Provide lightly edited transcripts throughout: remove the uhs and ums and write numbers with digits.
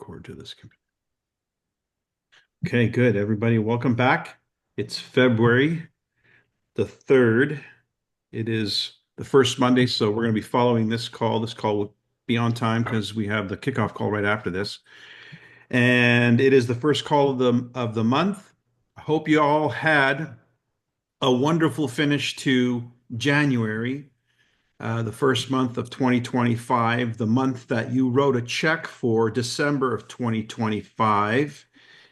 record to this computer. Okay, good. Everybody, welcome back. It's February the 3rd. It is the first Monday, so we're going to be following this call. This call will be on time because we have the kickoff call right after this. And it is the first call of the month. I hope you all had a wonderful finish to January, the first month of 2025, the month that you wrote a check for December of 2025.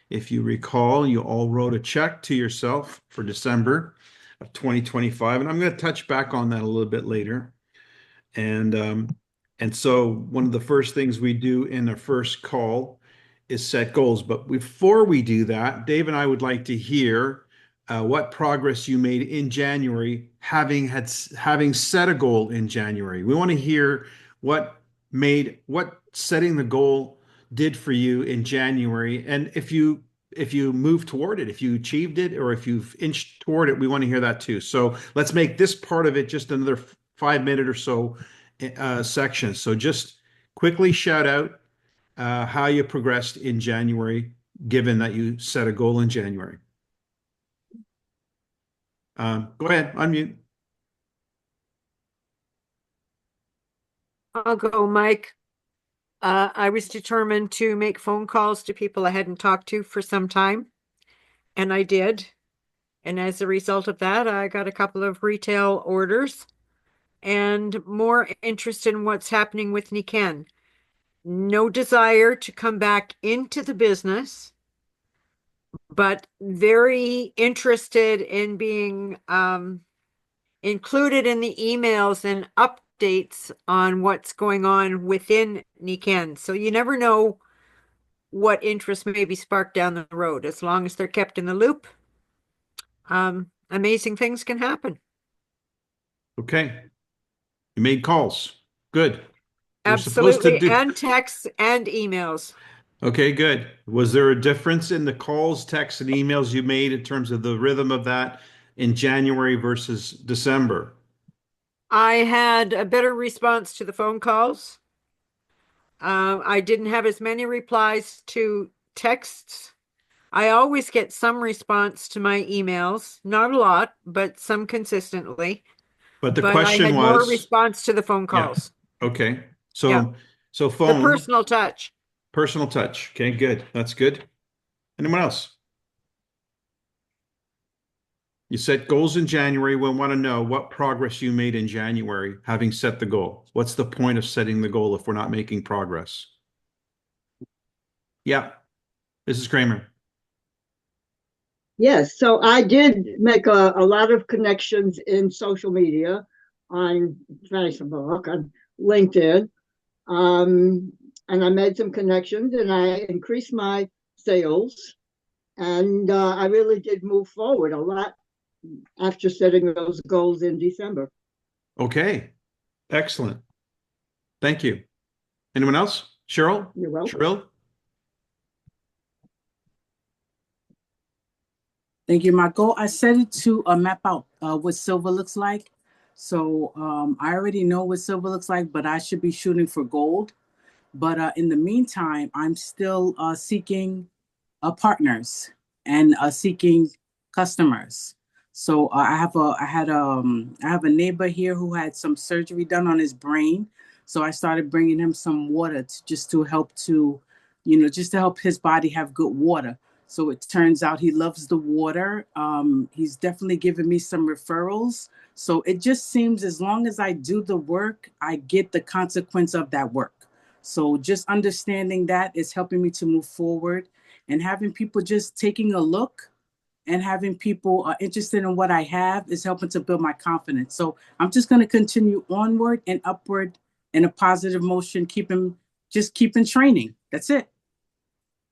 If you recall, you all wrote a check to yourself for December of 2025, and I'm going to touch back on that a little bit later. And so one of the first things we do in the first call is set goals. But before we do that, Dave and I would like to hear what progress you made in January, having set a goal in January. We want to hear what setting the goal did for you in January, and if you moved toward it, if you achieved it, or if you've inched toward it, we want to hear that too. So let's make this part of it just another 5 minute or so section. So just quickly shout out how you progressed in January, given that you set a goal in January. Go ahead, unmute. I'll go, Mike. I was determined to make phone calls to people I hadn't talked to for some time, and I did. And as a result of that, I got a couple of retail orders and more interest in what's happening with Niken. No desire to come back into the business, but very interested in being included in the emails and updates on what's going on within Niken. So you never know what interest may be sparked down the road. As long as they're kept in the loop, amazing things can happen. Okay. You made calls. Good. We're supposed to Absolutely. do. And texts and emails. Okay, good. Was there a difference in the calls, texts, and emails you made in terms of the rhythm of that in January versus December? I had a better response to the phone calls. I didn't have as many replies to texts. I always get some response to my emails, not a lot, but some consistently. But the But I question had more was, response to the phone yeah, calls. okay. Yeah, So the phone, personal touch. personal touch. Okay, good. That's good. Anyone else? You set goals in January. We want to know what progress you made in January, having set the goal. What's the point of setting the goal if we're not making progress? Yeah, this is Kramer. Yes, so I did make a lot of connections in social media, on Facebook, on LinkedIn, and I made some connections and I increased my sales. And I really did move forward a lot after setting those goals in December. Okay, excellent. Thank you. Anyone else? Cheryl? You're welcome. Cheryl? Thank you, Michael. I set it to map out what silver looks like. So I already know what silver looks like, but I should be shooting for gold. But in the meantime, I'm still seeking partners and seeking customers. So I have a neighbor here who had some surgery done on his brain. So I started bringing him some water to help just to help his body have good water. So it turns out he loves the water. He's definitely given me some referrals. So it just seems as long as I do the work, I get the consequence of that work. So just understanding that is helping me to move forward, and having people just taking a look and having people interested in what I have is helping to build my confidence. So I'm just going to continue onward and upward in a positive motion, keeping training. That's it.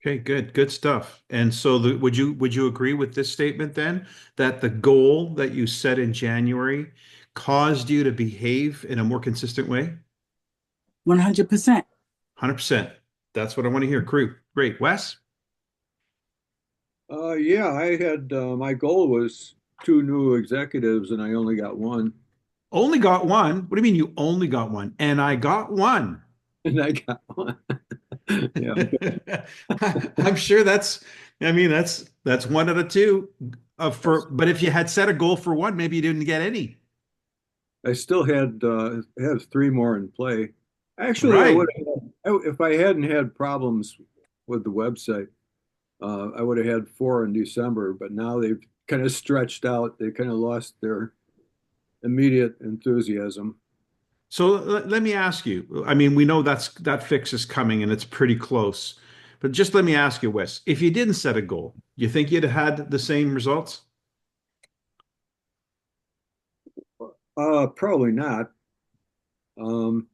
Okay, good. Good stuff. And so would you agree with this statement then that the goal that you set in January caused you to behave in a more consistent way? 100%. 100%. That's what I want to hear. Great. Wes? Yeah, I had my goal was two new executives, and I only got one. Only got one? What do you mean you only got one? And I got one. And I got one. Yeah. I'm sure I mean, that's one out of two but if you had set a goal for one, maybe you didn't get any. I still have three more in play. Actually, I would Right. have, if I hadn't had problems with the website, I would have had four in December, but now they've kind of stretched out. They kind of lost their immediate enthusiasm. So let me ask you, I mean, we know that fix is coming and it's pretty close, but just let me ask you, Wes, if you didn't set a goal, you think you'd have had the same results? Probably not. Um,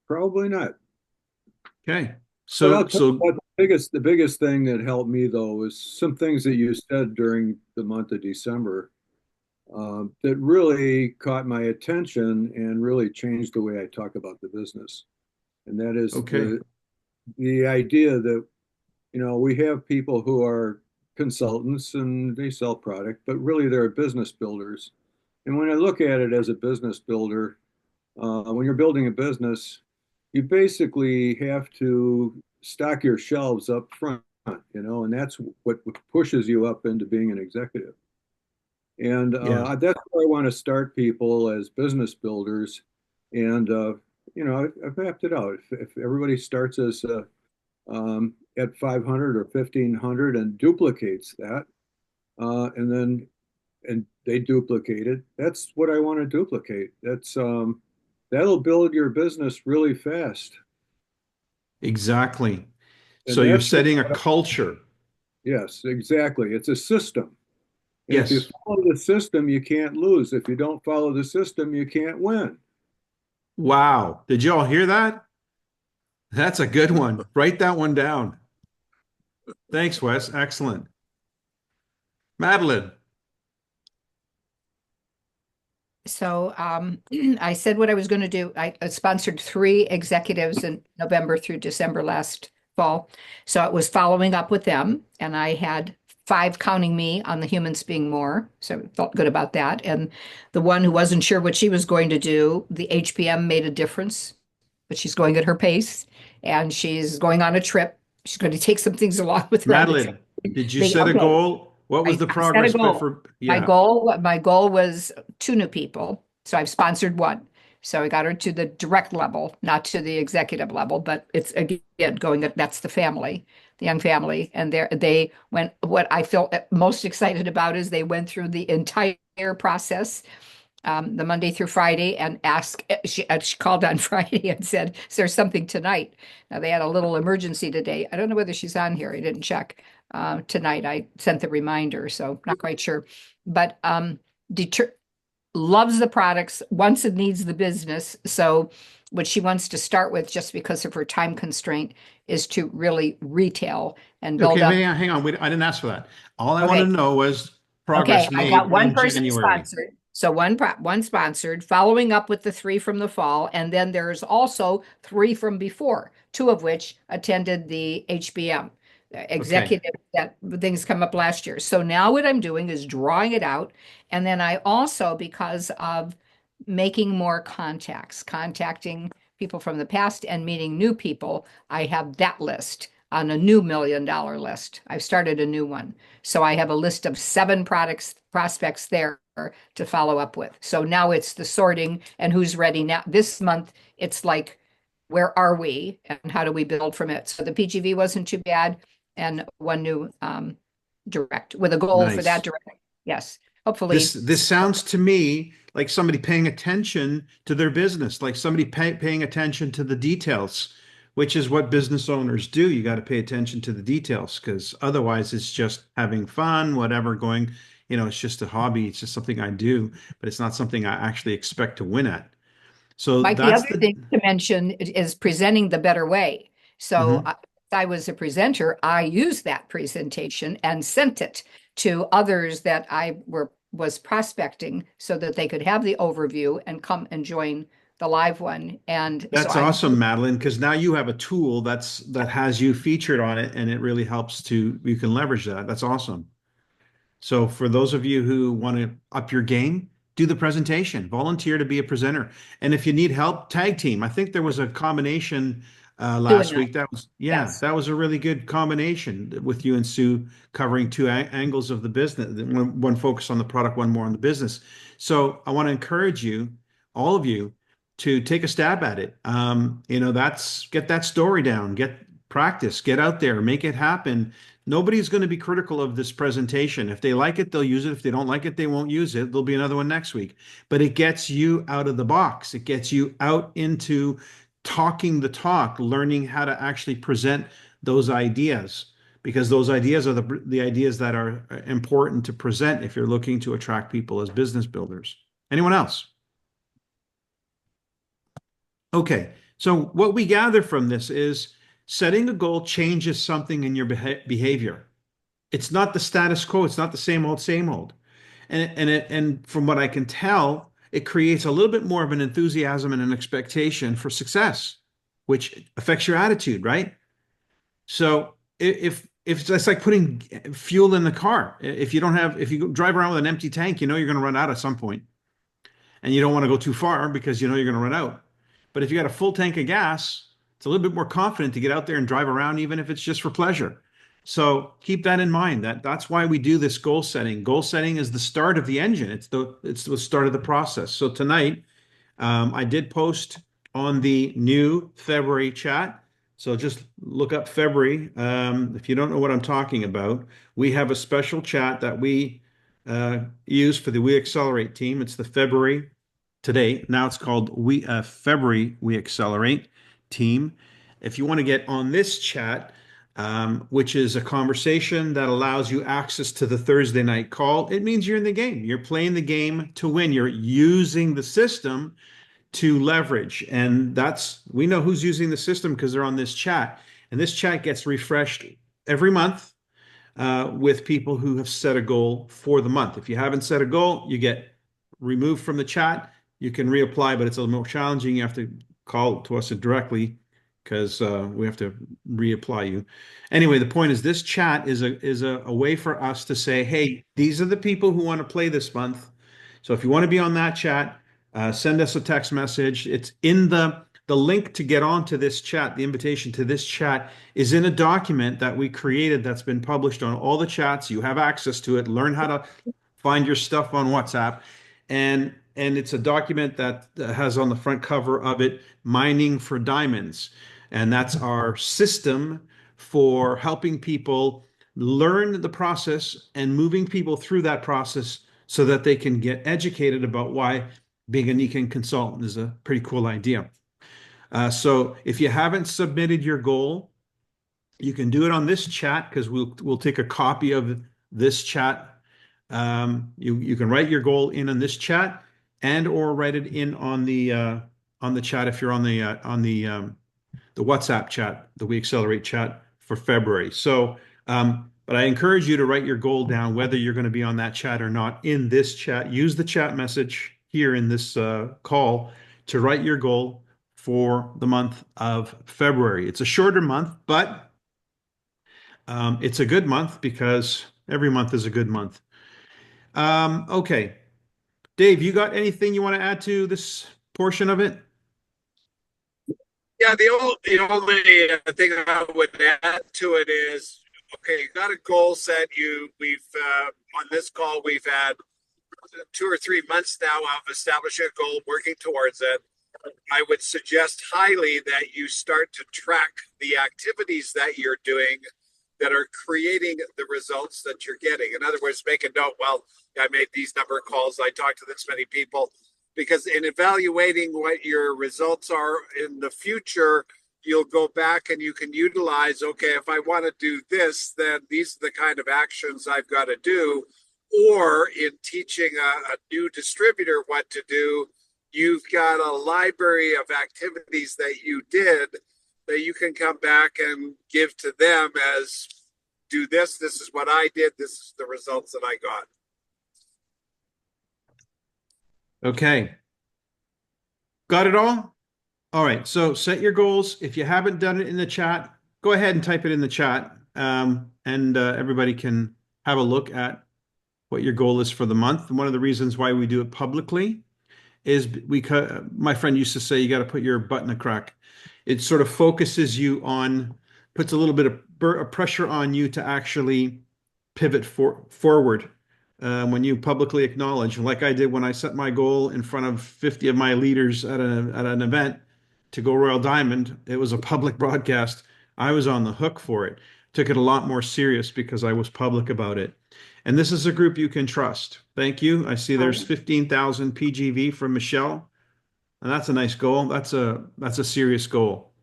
Probably not. Okay. But I'll So, tell you so what, the biggest thing that helped me though was some things that you said during the month of December that really caught my attention and really changed the way I talk about the business. And that is okay. the idea that, we have people who are consultants and they sell product, but really they're business builders. And when I look at it as a business builder, when you're building a business, you basically have to stock your shelves up front, and that's what pushes you up into being an executive. And Yeah. that's where I want to start people as business builders. And, I've mapped it out. If everybody starts as at 500 or 1500 and duplicates that, and they duplicate it, that's what I want to duplicate. That'll build your business really fast. Exactly. And So you're that's setting a what, culture. yes, exactly. It's a system. And if you Yes. follow the system, you can't lose. If you don't follow the system, you can't win. Wow. Did you all hear that? That's a good one. Write that one down. Thanks, Wes. Excellent. Madeline. So I said what I was going to do. I sponsored 3 executives in November through December last fall. So it was following up with them, and I had 5 counting me on the humans being more. So I felt good about that. And the one who wasn't sure what she was going to do, the HPM made a difference, but she's going at her pace, and she's going on a trip. She's going to take some things along with her on the trip. Madeline, did you set a Okay, goal? What was the I set a progress goal. for? Yeah. My goal was 2 new people. So I've sponsored one. So I got her to the direct level, not to the executive level, but it's again going that's the family, the young family. And they went, what I feel most excited about is they went through the entire process, the Monday through Friday, and she called on Friday and said, is there something tonight? Now they had a little emergency today. I don't know whether she's on here. I didn't check tonight. I sent the reminder, so not quite sure. But deter loves the products, wants and needs the business. So what she wants to start with, just because of her time constraint, is to really retail and build Okay, up. hang on. I didn't ask for that. All I wanted Okay. to know was Okay, progress I made got one in person January. sponsored. So one sponsored, following up with the 3 from the fall, and then there's also 3 from before, 2 of which attended the HBM Okay. executive that things come up last year. So now what I'm doing is drawing it out, and then I also, because of making more contacts, contacting people from the past and meeting new people, I have that list on a new $1 million list. I've started a new one. So I have a list of 7 prospects there to follow up with. So now it's the sorting and who's ready now. This month, it's like, where are we and how do we build from it? So the PGV wasn't too bad, and one new direct with a goal for that Nice. direct. Yes, hopefully. This sounds to me like somebody paying attention to their business, like somebody paying attention to the details, which is what business owners do. You got to pay attention to the details because otherwise it's just having fun, whatever, going, it's just a hobby. It's just something I do, but it's not something I actually expect to win at. So Mike, the that's other the, thing to mention is presenting the better way. So Mhm. I was a presenter, I used that presentation and sent it to others that was prospecting so that they could have the overview and come and join the live one. And so That's awesome, Madeline, because now you have a tool that has you featured on it and it really helps you can leverage that. That's awesome. So for those of you who want to up your game, do the presentation, volunteer to be a presenter. And if you need help, tag team. I think there was a combination Doing last that. week. That was, yeah, Yes. that was a really good combination with you and Sue covering two angles of the business. One focus on the product, one more on the business. So I want to encourage you, all of you, to take a stab at it. That's get that story down, get practice, get out there, make it happen. Nobody's going to be critical of this presentation. If they like it, they'll use it. If they don't like it, they won't use it. There'll be another one next week. But it gets you out of the box. It gets you out into talking the talk, learning how to actually present those ideas, because those ideas are the ideas that are important to present if you're looking to attract people as business builders. Anyone else? Okay, so what we gather from this is setting a goal changes something in your behavior. It's not the status quo. It's not the same old, same old. And from what I can tell, it creates a little bit more of an enthusiasm and an expectation for success, which affects your attitude, right? So if it's like putting fuel in the car, if you drive around with an empty tank, you know you're going to run out at some point, and you don't want to go too far because you know you're going to run out. But if you got a full tank of gas, it's a little bit more confident to get out there and drive around, even if it's just for pleasure. So keep that in mind. That's why we do this goal setting. Goal setting is the start of the engine. It's the start of the process. So tonight, I did post on the new February chat. So just look up February. If you don't know what I'm talking about, we have a special chat that we use for the We Accelerate team. It's the February today. Now it's called February We Accelerate team. If you want to get on this chat, which is a conversation that allows you access to the Thursday night call, it means you're in the game. You're playing the game to win. You're using the system to leverage. And we know who's using the system because they're on this chat. And this chat gets refreshed every month with people who have set a goal for the month. If you haven't set a goal, you get removed from the chat. You can reapply, but it's a little more challenging. You have to call to us directly because we have to reapply you. Anyway, the point is this chat is a way for us to say, hey, these are the people who want to play this month. So if you want to be on that chat, send us a text message. It's in the link to get onto this chat. The invitation to this chat is in a document that we created that's been published on all the chats. You have access to it. Learn how to find your stuff on WhatsApp. And it's a document that has on the front cover of it, Mining for Diamonds. And that's our system for helping people learn the process and moving people through that process so that they can get educated about why being a Nikan consultant is a pretty cool idea. So if you haven't submitted your goal, you can do it on this chat because we'll take a copy of this chat. You can write your goal in on this chat and or write it in on the chat if you're on the WhatsApp chat, the We Accelerate chat for February. So, but I encourage you to write your goal down, whether you're going to be on that chat or not in this chat. Use the chat message here in this call to write your goal for the month of February. It's a shorter month, but it's a good month because every month is a good month. Okay. Dave, you got anything you want to add to this portion of it? Yeah, the only thing I would add to it is, okay, you got a goal set. We've on this call we've had 2 or 3 months now of establishing a goal, working towards it. I would suggest highly that you start to track the activities that you're doing that are creating the results that you're getting. In other words, make a note. Well, I made these number of calls. I talked to this many people. Because in evaluating what your results are in the future, you'll go back and you can utilize, okay, if I want to do this, then these are the kind of actions I've got to do. Or in teaching a new distributor what to do, you've got a library of activities that you did that you can come back and give to them as, do this is what I did, this is the results that I got. Okay. Got it all? All right. So set your goals. If you haven't done it in the chat, go ahead and type it in the chat. And everybody can have a look at what your goal is for the month. And one of the reasons why we do it publicly is my friend used to say, you got to put your butt in the crack. It sort of focuses you on, puts a little bit of pressure on you to actually pivot forward. When you publicly acknowledge, like I did when I set my goal in front of 50 of my leaders at an event to go Royal Diamond, it was a public broadcast. I was on the hook for it. Took it a lot more serious because I was public about it. And this is a group you can trust. Thank you. I see there's 15,000 PGV from Michelle, and that's a nice goal. That's a serious goal.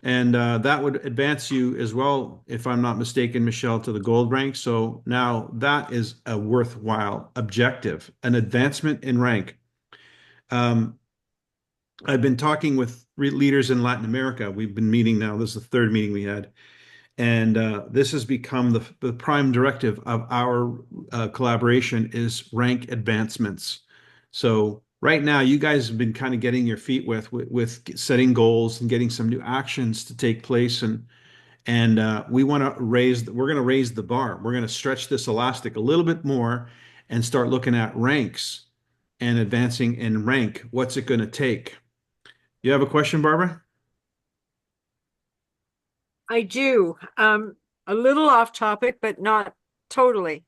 And that would advance you as well, if I'm not mistaken, Michelle, to the gold rank. So now that is a worthwhile objective, an advancement in rank. I've been talking with leaders in Latin America. We've been meeting now. This is the third meeting we had. And this has become the prime directive of our collaboration is rank advancements. So right now, you guys have been kind of getting your feet with setting goals and getting some new actions to take place. And we want to we're going to raise the bar. We're going to stretch this elastic a little bit more and start looking at ranks and advancing in rank. What's it going to take? You have a question, Barbara? I do. A little off topic, but not totally.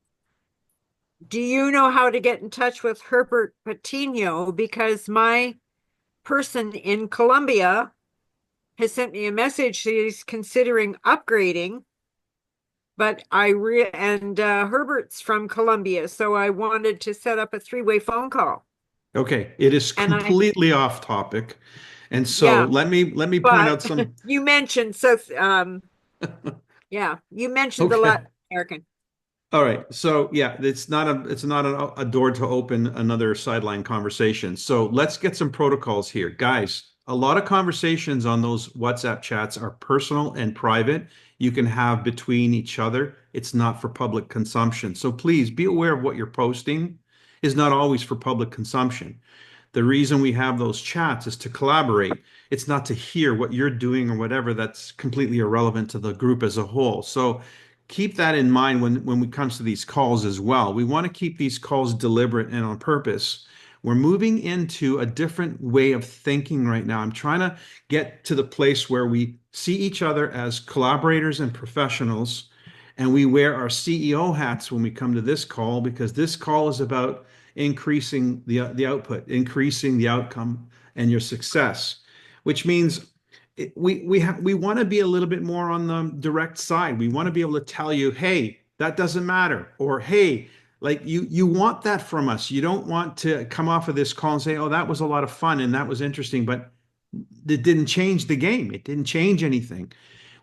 Do you know how to get in touch with Herbert Patino? Because my person in Colombia has sent me a message that he's considering upgrading. But Herbert's from Colombia, so I wanted to set up a three-way phone call. Okay, it is And completely off topic. And so Yeah, let me point but out some. you mentioned yeah, you mentioned the Okay. Latin American. All right. So yeah, it's not a door to open another sideline conversation. So let's get some protocols here. Guys, a lot of conversations on those WhatsApp chats are personal and private. You can have between each other. It's not for public consumption. So please be aware of what you're posting is not always for public consumption. The reason we have those chats is to collaborate. It's not to hear what you're doing or whatever that's completely irrelevant to the group as a whole. So keep that in mind when it comes to these calls as well. We want to keep these calls deliberate and on purpose. We're moving into a different way of thinking right now. I'm trying to get to the place where we see each other as collaborators and professionals, and we wear our CEO hats when we come to this call, because this call is about increasing the output, increasing the outcome and your success, which means we want to be a little bit more on the direct side. We want to be able to tell you, hey, that doesn't matter, or hey, like you want that from us. You don't want to come off of this call and say, oh, that was a lot of fun and that was interesting, but it didn't change the game. It didn't change anything.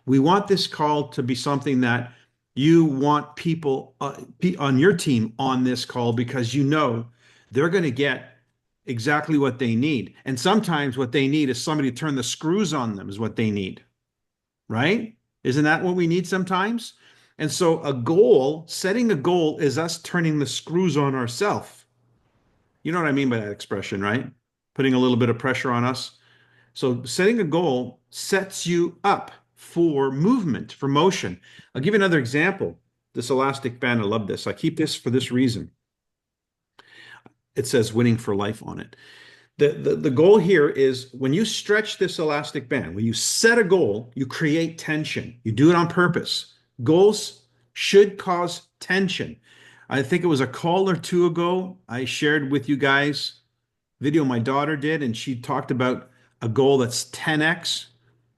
We want this call to be something that you want people on your team on this call, because you know they're going to get exactly what they need. And sometimes what they need is somebody to turn the screws on them is what they need, right? Isn't that what we need sometimes? And so setting a goal is us turning the screws on ourselves. You know what I mean by that expression, right? Putting a little bit of pressure on us. So setting a goal sets you up for movement, for motion. I'll give you another example. This elastic band, I love this. I keep this for this reason. It says winning for life on it. The goal here is when you stretch this elastic band, when you set a goal, you create tension. You do it on purpose. Goals should cause tension. I think it was a call or two ago, I shared with you guys video my daughter did, and she talked about a goal that's 10x,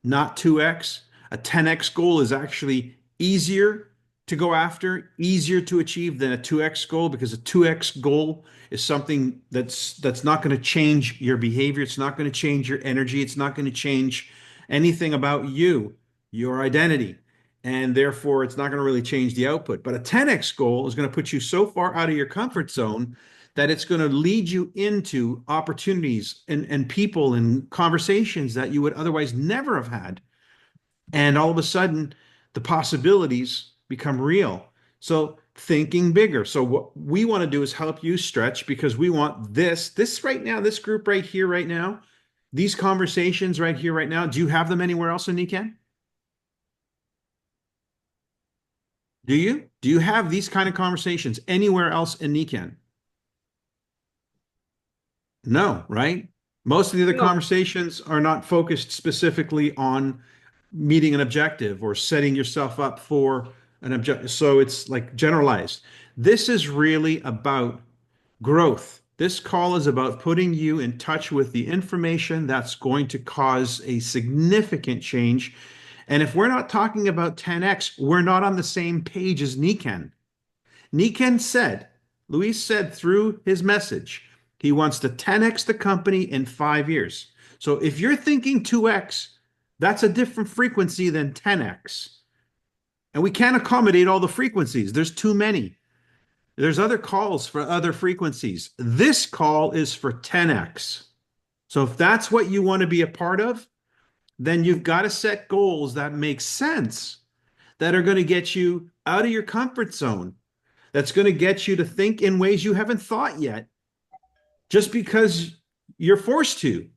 not 2x. A 10x goal is actually easier to go after, easier to achieve than a 2x goal, because a 2x goal is something that's not going to change your behavior. It's not going to change your energy. It's not going to change anything about you, your identity. And therefore, it's not going to really change the output. But a 10x goal is going to put you so far out of your comfort zone that it's going to lead you into opportunities and people and conversations that you would otherwise never have had. And all of a sudden, the possibilities become real. So thinking bigger. So what we want to do is help you stretch, because we want this right now, this group right here, right now, these conversations right here, right now. Do you have them anywhere else in NECANN? Do you? Do you have these kind of conversations anywhere else in NECANN? No, right? Most of the other No. conversations are not focused specifically on meeting an objective or setting yourself up for an objective. So it's like generalized. This is really about growth. This call is about putting you in touch with the information that's going to cause a significant change. And if we're not talking about 10x, we're not on the same page as Niken. Niken said, Luis said through his message, he wants to 10x the company in 5 years. So if you're thinking 2x, that's a different frequency than 10x. And we can't accommodate all the frequencies. There's too many. There's other calls for other frequencies. This call is for 10x. So if that's what you want to be a part of, then you've got to set goals that make sense, that are going to get you out of your comfort zone, that's going to get you to think in ways you haven't thought yet, just because you're forced to.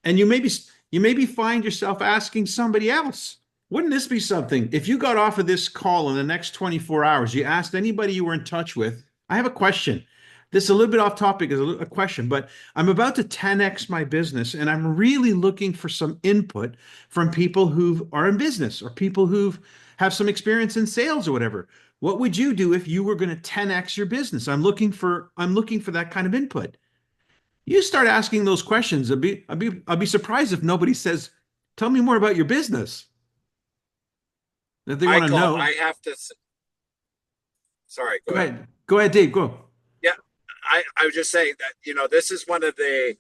And you maybe find yourself asking somebody else, wouldn't this be something? If you got off of this call in the next 24 hours, you asked anybody you were in touch with, I have a question. This is a little bit off topic, is a question, but I'm about to 10x my business, and I'm really looking for some input from people who are in business or people who have some experience in sales or whatever. What would you do if you were going to 10x your business? I'm looking for that kind of input. You start asking those questions. I'll be surprised if nobody says, "Tell me more about your business." That they want to Michael, know. I have to. Sorry, Go ahead. Go ahead, Dave. Go. Yeah, I was just saying that, this is one of the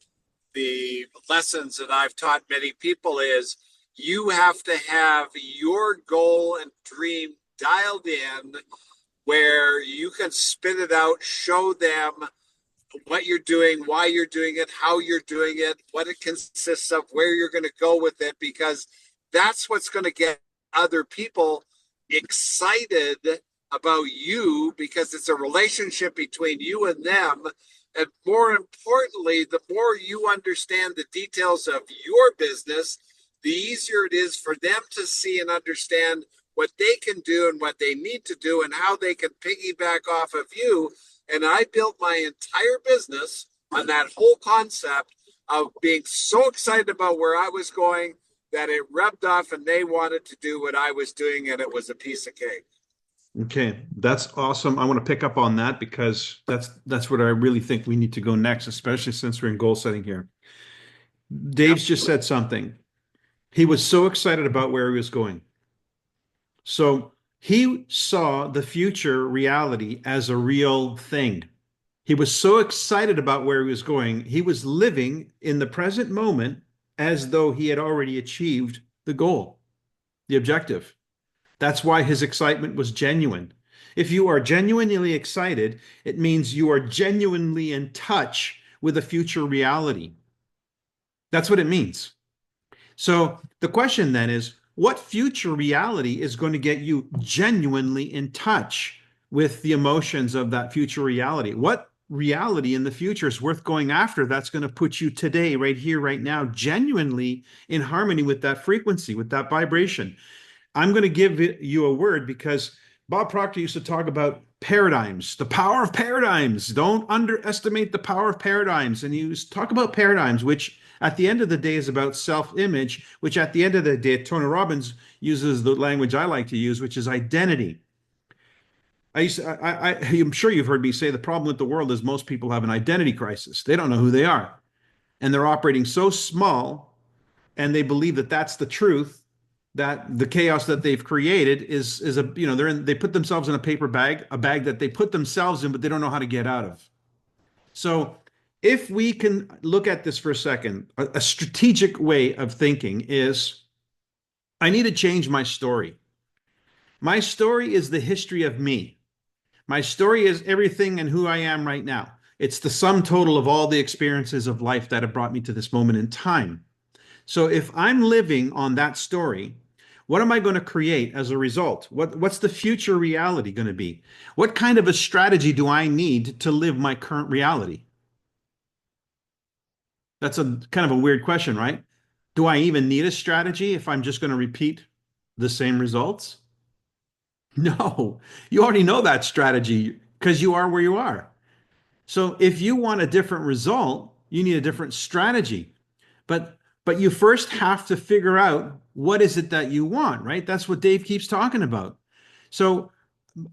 lessons that I've taught many people is you have to have your goal and dream dialed in where you can spit it out, show them what you're doing, why you're doing it, how you're doing it, what it consists of, where you're going to go with it, because that's what's going to get other people excited about you, because it's a relationship between you and them. And more importantly, the more you understand the details of your business, the easier it is for them to see and understand what they can do and what they need to do and how they can piggyback off of you. And I built my entire business on that whole concept of being so excited about where I was going that it rubbed off and they wanted to do what I was doing, and it was a piece of cake. Okay, that's awesome. I want to pick up on that because that's what I really think we need to go next, especially since we're in goal setting here. Dave's just said something. He was so excited about where he was going. So he saw the future reality as a real thing. He was so excited about where he was going. He was living in the present moment as though he had already achieved the goal, the objective. That's why his excitement was genuine. If you are genuinely excited, it means you are genuinely in touch with a future reality. That's what it means. So the question then is, what future reality is going to get you genuinely in touch with the emotions of that future reality? What reality in the future is worth going after that's going to put you today, right here, right now, genuinely in harmony with that frequency, with that vibration? I'm going to give you a word because Bob Proctor used to talk about paradigms, the power of paradigms. Don't underestimate the power of paradigms. And he used to talk about paradigms, which at the end of the day is about self-image, which at the end of the day, Tony Robbins uses the language I like to use, which is identity. I'm sure you've heard me say the problem with the world is most people have an identity crisis. They don't know who they are. And they're operating so small and they believe that that's the truth, that the chaos that they've created is they put themselves in a paper bag, a bag that they put themselves in, but they don't know how to get out of. So if we can look at this for a second, a strategic way of thinking is, I need to change my story. My story is the history of me. My story is everything and who I am right now. It's the sum total of all the experiences of life that have brought me to this moment in time. So if I'm living on that story, what am I going to create as a result? What's the future reality going to be? What kind of a strategy do I need to live my current reality? That's a kind of a weird question, right? Do I even need a strategy if I'm just going to repeat the same results? No, you already know that strategy because you are where you are. So if you want a different result, You need a different strategy. But you first have to figure out what is it that you want, right? That's what Dave keeps talking about. So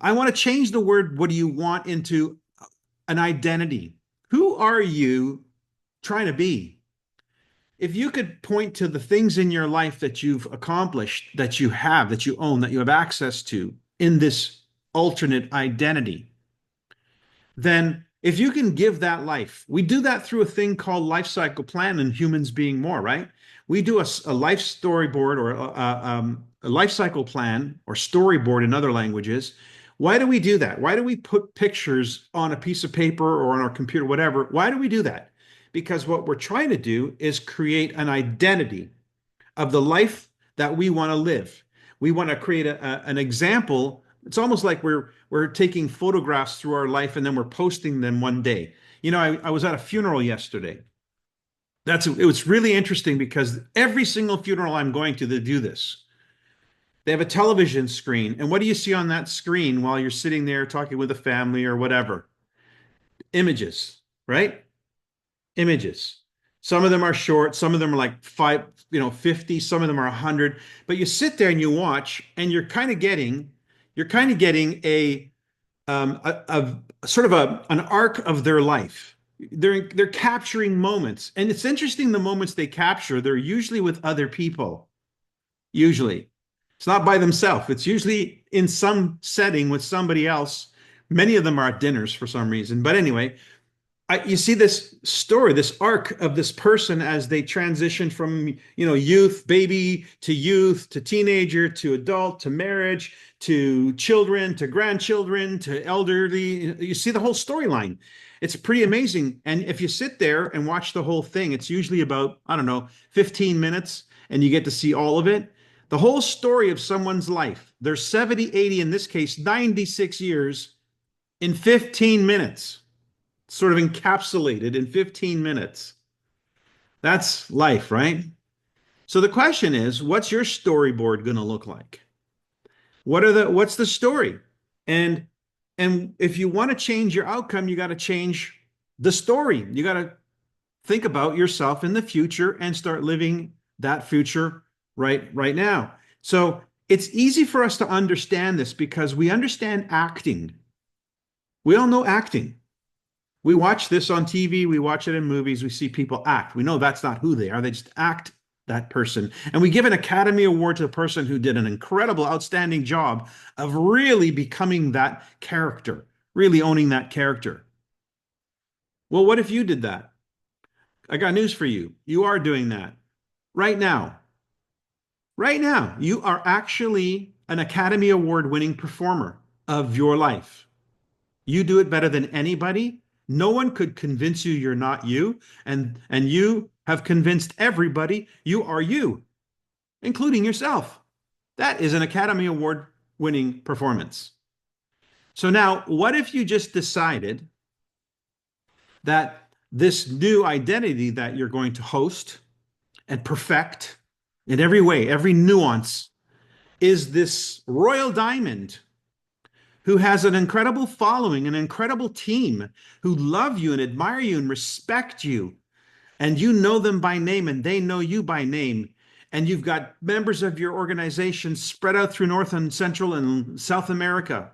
I want to change the word what do you want into an identity. Who are you trying to be? If you could point to the things in your life that you've accomplished, that you have, that you own, that you have access to in this alternate identity, then if you can give that life, we do that through a thing called life cycle plan and Humans Being More, right? We do a life storyboard or a life cycle plan or storyboard in other languages. Why do we do that? Why do we put pictures on a piece of paper or on our computer, whatever? Why do we do that? Because what we're trying to do is create an identity of the life that we want to live. We want to create an example. It's almost like we're taking photographs through our life and then we're posting them one day. You know, I was at a funeral yesterday. It was really interesting because every single funeral I'm going to, they do this. They have a television screen, and what do you see on that screen while you're sitting there talking with a family or whatever? Images, right? Images. Some of them are short, some of them are like 50, some of them are 100, but you sit there and you watch and you're kind of getting a sort of an arc of their life. They're capturing moments, and it's interesting the moments they capture, they're usually with other people. Usually. It's not by themselves. It's usually in some setting with somebody else. Many of them are at dinners for some reason. But anyway, you see this story, this arc of this person as they transition from, youth, baby, to teenager, to adult, to marriage, to children, to grandchildren, to elderly. You see the whole storyline. It's pretty amazing. And if you sit there and watch the whole thing, it's usually about, 15 minutes, and you get to see all of it. The whole story of someone's life, they're 70, 80, in this case, 96 years in 15 minutes, sort of encapsulated in 15 minutes. That's life, right? So the question is, what's your storyboard going to look like? What's the story? And if you want to change your outcome, you got to change the story. You got to think about yourself in the future and start living that future right now. So it's easy for us to understand this because we understand acting. We all know acting. We watch this on TV, we watch it in movies, we see people act. We know that's not who they are. They just act that person. And we give an Academy Award to the person who did an incredible, outstanding job of really becoming that character, really owning that character. Well, what if you did that? I got news for you. You are doing that right now. Right now, you are actually an Academy Award winning performer of your life. You do it better than anybody. No one could convince you you're not you, and you have convinced everybody you are you, including yourself. That is an Academy Award winning performance. So now, what if you just decided that this new identity that you're going to host and perfect in every way, every nuance, is this royal diamond who has an incredible following, an incredible team who love you and admire you and respect you, and you know them by name and they know you by name, and you've got members of your organization spread out through North and Central and South America.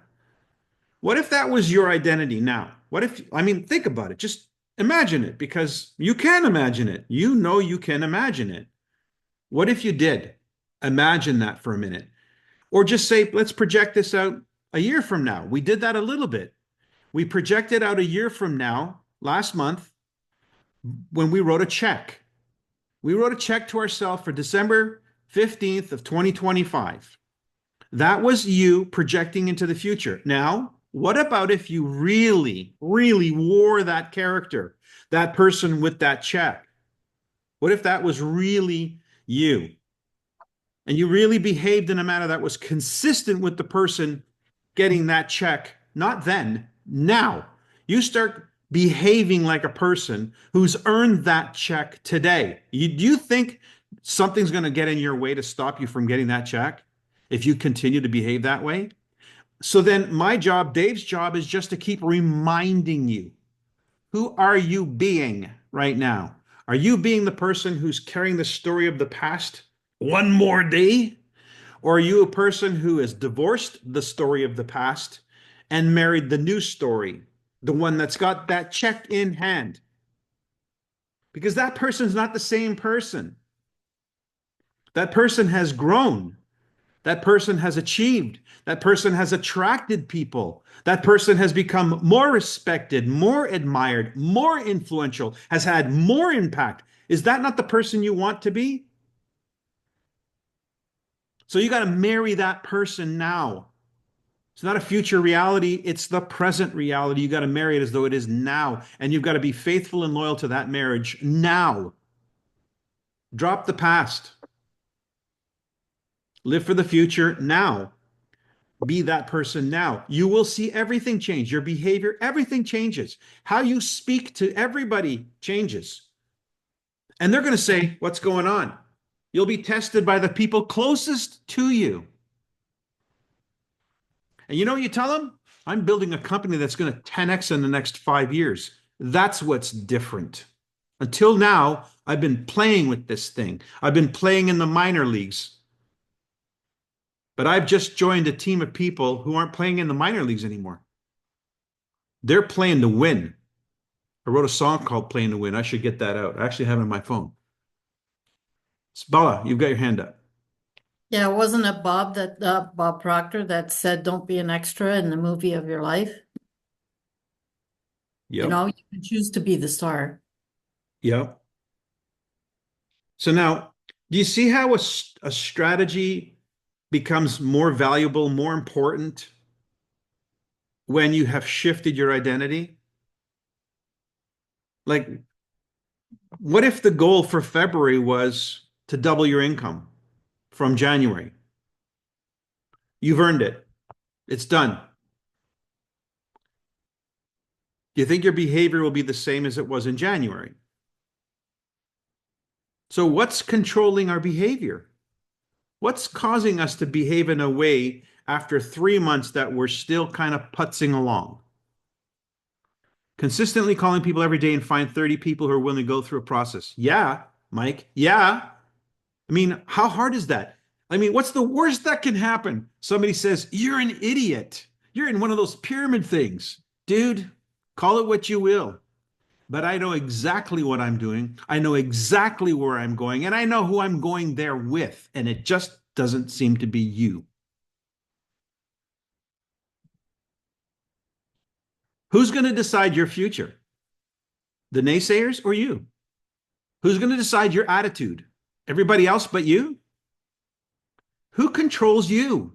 What if that was your identity now? Think about it. Just imagine it, because you can imagine it. You know you can imagine it. What if you did? Imagine that for a minute. Or just say, let's project this out a year from now. We did that a little bit. We projected out a year from now, last month, when we wrote a check. We wrote a check to ourselves for December 15th of 2025. That was you projecting into the future. Now, what about if you really, really wore that character, that person with that check? What if that was really you? And you really behaved in a manner that was consistent with the person getting that check, not then, now. You start behaving like a person who's earned that check today. Do you think something's going to get in your way to stop you from getting that check if you continue to behave that way? So then my job, Dave's job, is just to keep reminding you Who are you being right now? Are you being the person who's carrying the story of the past one more day? Or are you a person who has divorced the story of the past and married the new story, the one that's got that check in hand? Because that person's not the same person. That person has grown. That person has achieved. That person has attracted people. That person has become more respected, more admired, more influential, has had more impact. Is that not the person you want to be? So you got to marry that person now. It's not a future reality. It's the present reality. You got to marry it as though it is now. And you've got to be faithful and loyal to that marriage now. Drop the past. Live for the future now. Be that person now. You will see everything change. Your behavior, everything changes. How you speak to everybody changes. And they're going to say, what's going on? You'll be tested by the people closest to you. And you know what you tell them? I'm building a company that's going to 10x in the next 5 years. That's what's different. Until now, I've been playing with this thing. I've been playing in the minor leagues. But I've just joined a team of people who aren't playing in the minor leagues anymore. They're playing to win. I wrote a song called Playing to Win. I should get that out. I actually have it on my phone. Bella, you've got your hand up. Yeah, wasn't it Bob Proctor that said, "Don't be an extra in the movie of your life"? Yep. You know, you can choose to be the star. Yep. So now, do you see how a strategy becomes more valuable, more important when you have shifted your identity? Like, what if the goal for February was to double your income from January? You've earned it. It's done. Do you think your behavior will be the same as it was in January? So what's controlling our behavior? What's causing us to behave in a way after 3 months that we're still kind of putzing along? Consistently calling people every day and find 30 people who are willing to go through a process. Yeah, Mike. Yeah. I mean, how hard is that? I mean, what's the worst that can happen? Somebody says, you're an idiot. You're in one of those pyramid things. Dude, call it what you will. But I know exactly what I'm doing. I know exactly where I'm going, and I know who I'm going there with. And it just doesn't seem to be you. Who's going to decide your future? The naysayers or you? Who's going to decide your attitude? Everybody else but you? Who controls you?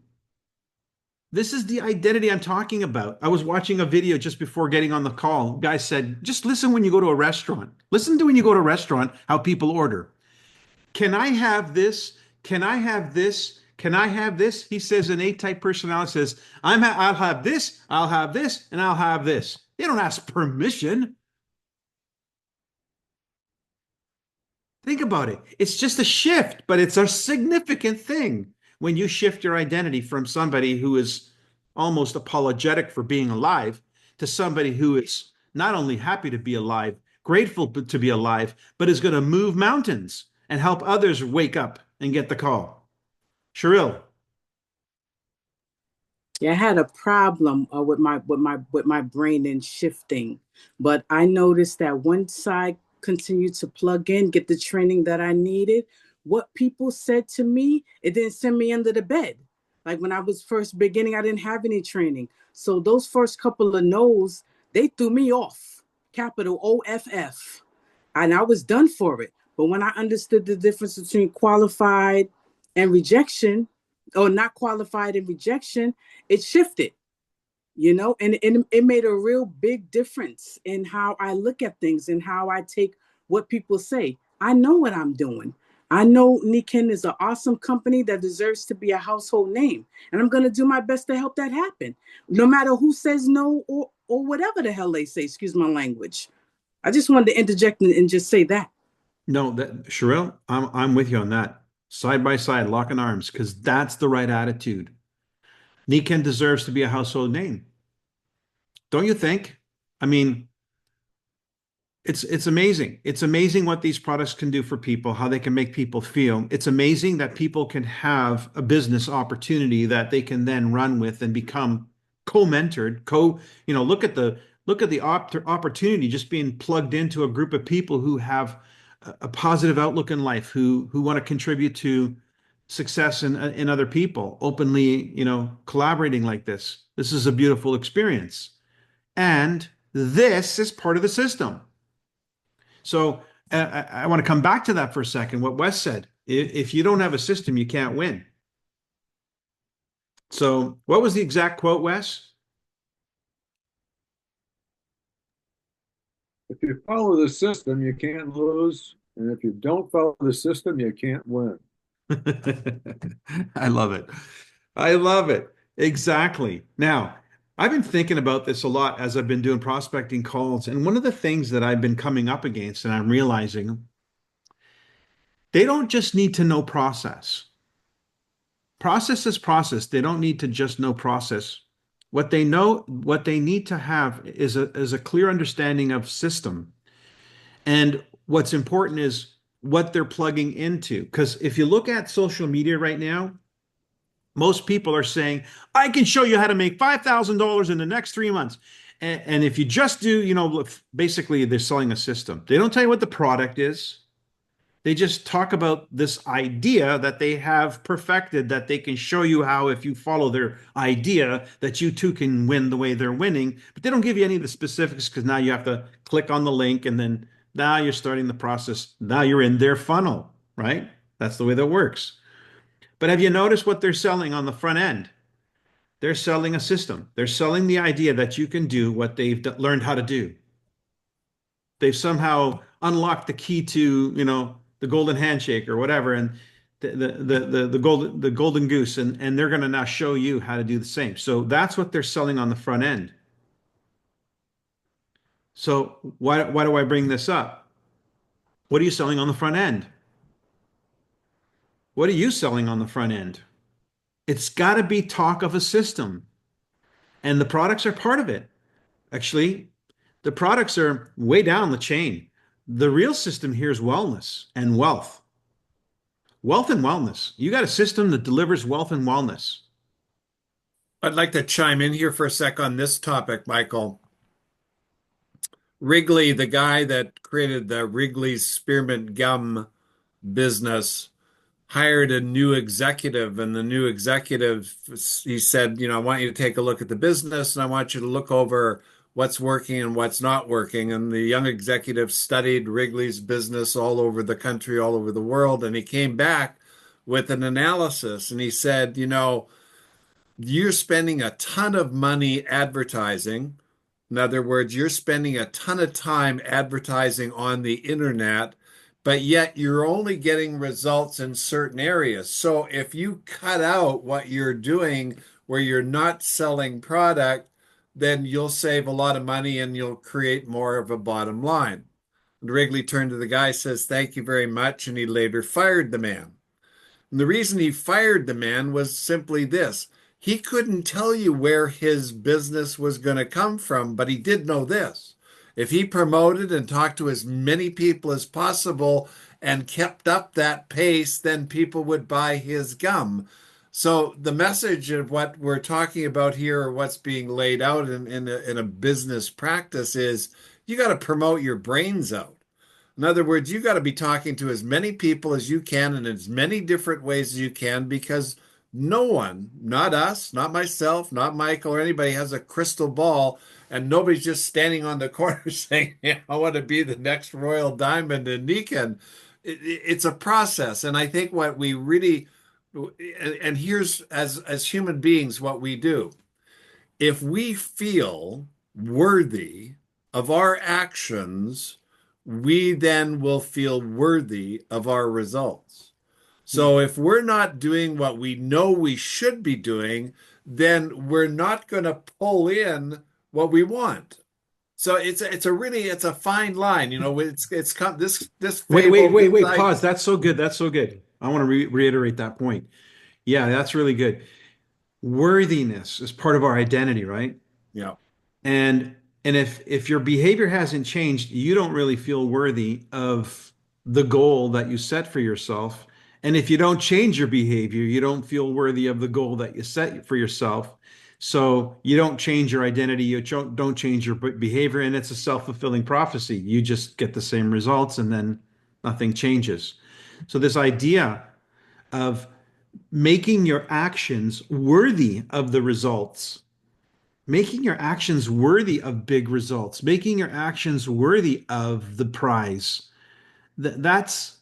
This is the identity I'm talking about. I was watching a video just before getting on the call. Guy said, just listen when you go to a restaurant. Listen to when you go to a restaurant, how people order. Can I have this? Can I have this? Can I have this? He says an A-type personality says, I'll have this, I'll have this, and I'll have this. They don't ask permission. Think about it. It's just a shift, but it's a significant thing when you shift your identity from somebody who is almost apologetic for being alive to somebody who is not only happy to be alive, grateful to be alive, but is going to move mountains and help others wake up and get the call. Cheryl. Yeah, I had a problem with my brain and shifting, but I noticed that once I continued to plug in, get the training that I needed, what people said to me, it didn't send me under the bed. Like when I was first beginning, I didn't have any training. So those first couple of no's, they threw me off, capital OFF. And I was done for it. But when I understood the difference between qualified and rejection, or not qualified and rejection, it shifted, you know, and it made a real big difference in how I look at things and how I take what people say. I know what I'm doing. I know Nikken is an awesome company that deserves to be a household name. And I'm going to do my best to help that happen, no matter who says no or whatever the hell they say, excuse my language. I just wanted to interject and just say that. No, that Cheryl, I'm with you on that. Side by side, locking arms, because that's the right attitude. Nikken deserves to be a household name. Don't you think? I mean, It's amazing. It's amazing what these products can do for people, how they can make people feel. It's amazing that people can have a business opportunity that they can then run with and become co-mentored, look at the opportunity just being plugged into a group of people who have a positive outlook in life, who want to contribute to success in other people, openly, collaborating like this. This is a beautiful experience. And this is part of the system. So I want to come back to that for a second. What Wes said, if you don't have a system, you can't win. So what was the exact quote, Wes? If you follow the system, you can't lose. And if you don't follow the system, you can't win. I love it. I love it. Exactly. Now, I've been thinking about this a lot as I've been doing prospecting calls. And one of the things that I've been coming up against, and I'm realizing they don't just need to know process. Process is process. They don't need to just know process. What they need to have is a clear understanding of system. And what's important is what they're plugging into. Because if you look at social media right now, most people are saying, I can show you how to make $5,000 in the next 3 months. And if you just do, basically they're selling a system. They don't tell you what the product is. They just talk about this idea that they have perfected, that they can show you how, if you follow their idea, that you too can win the way they're winning. But they don't give you any of the specifics, because now you have to click on the link, and then now you're starting the process. Now you're in their funnel, right? That's the way that works. But have you noticed what they're selling on the front end? They're selling a system. They're selling the idea that you can do what they've learned how to do. They've somehow unlocked the key to, the golden handshake or whatever, and the golden goose, and they're going to now show you how to do the same. So that's what they're selling on the front end. So why do I bring this up? What are you selling on the front end? What are you selling on the front end? It's got to be talk of a system, and the products are part of it. Actually, the products are way down the chain. The real system here is wellness and wealth. Wealth and wellness. You got a system that delivers wealth and wellness. I'd like to chime in here for a sec on this topic, Michael. Wrigley, the guy that created the Wrigley's Spearmint Gum business, hired a new executive, and the new executive, he said, I want you to take a look at the business, and I want you to look over what's working and what's not working. And the young executive studied Wrigley's business all over the country, all over the world, and he came back with an analysis, and he said, you're spending a ton of money advertising. In other words, you're spending a ton of time advertising on the internet, but yet you're only getting results in certain areas. So if you cut out what you're doing where you're not selling product, then you'll save a lot of money and you'll create more of a bottom line. And Wrigley turned to the guy, says, thank you very much. And he later fired the man. And the reason he fired the man was simply this. He couldn't tell you where his business was going to come from, but he did know this. If he promoted and talked to as many people as possible and kept up that pace, then people would buy his gum. So the message of what we're talking about here, or what's being laid out in a business practice, is you got to promote your brains out. In other words, you got to be talking to as many people as you can in as many different ways as you can, because no one, not us, not myself, not Michael, or anybody, has a crystal ball, and nobody's just standing on the corner saying, I want to be the next Royal Diamond in Niken. It's a process. And I think what we really, and here's, as human beings, what we do. If we feel worthy of our actions, we then will feel worthy of our results. So if we're not doing what we know we should be doing, then we're not going to pull in what we want. So it's a fine line, it's this Wait, pause. That's so good. That's so good. I want to reiterate that point. Yeah, that's really good. Worthiness is part of our identity, right? Yeah. And And if your behavior hasn't changed, you don't really feel worthy of the goal that you set for yourself. And if you don't change your behavior, you don't feel worthy of the goal that you set for yourself. So you don't change your identity, you don't change your behavior, and it's a self-fulfilling prophecy. You just get the same results and then nothing changes. So this idea of making your actions worthy of the results, making your actions worthy of big results, making your actions worthy of the prize. That's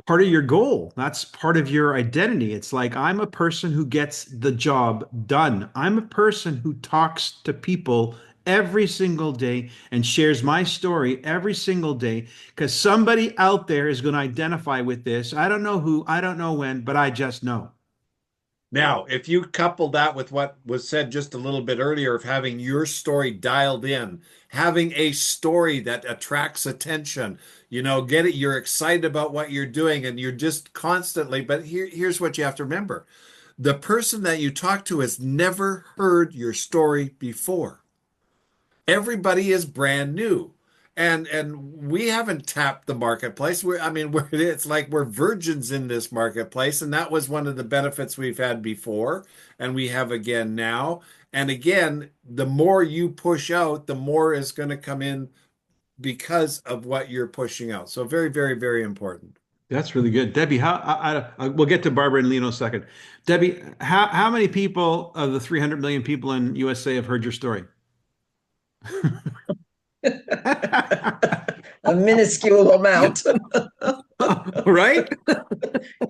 part of your goal. That's part of your identity. It's like, I'm a person who gets the job done. I'm a person who talks to people every single day and shares my story every single day because somebody out there is going to identify with this. I don't know who, I don't know when, but I just know. Now, if you couple that with what was said just a little bit earlier of having your story dialed in, having a story that attracts attention, get it, you're excited about what you're doing and you're just constantly, but here's what you have to remember. The person that you talk to has never heard your story before. Everybody is brand new. And we haven't tapped the marketplace. It's like we're virgins in this marketplace, and that was one of the benefits we've had before, and we have again now. And again, the more you push out, the more is going to come in because of what you're pushing out. So very, very, very important. That's really good. Debbie, we'll get to Barbara and Lino in a second. Debbie, how many people of the 300 million people in USA have heard your story? A minuscule amount. Right?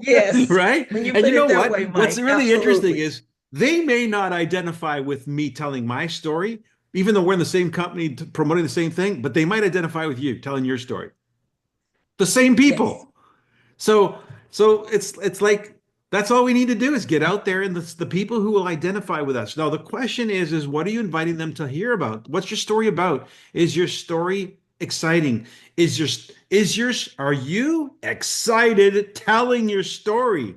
Yes. Right? When you And put you know it that what? way, Mike, What's really interesting absolutely. is they may not identify with me telling my story, even though we're in the same company promoting the same thing, but they might identify with you telling your story. The same people. Yes. So it's like that's all we need to do is get out there and the people who will identify with us. Now the question is what are you inviting them to hear about? What's your story about? Is your story exciting? Are you excited telling your story?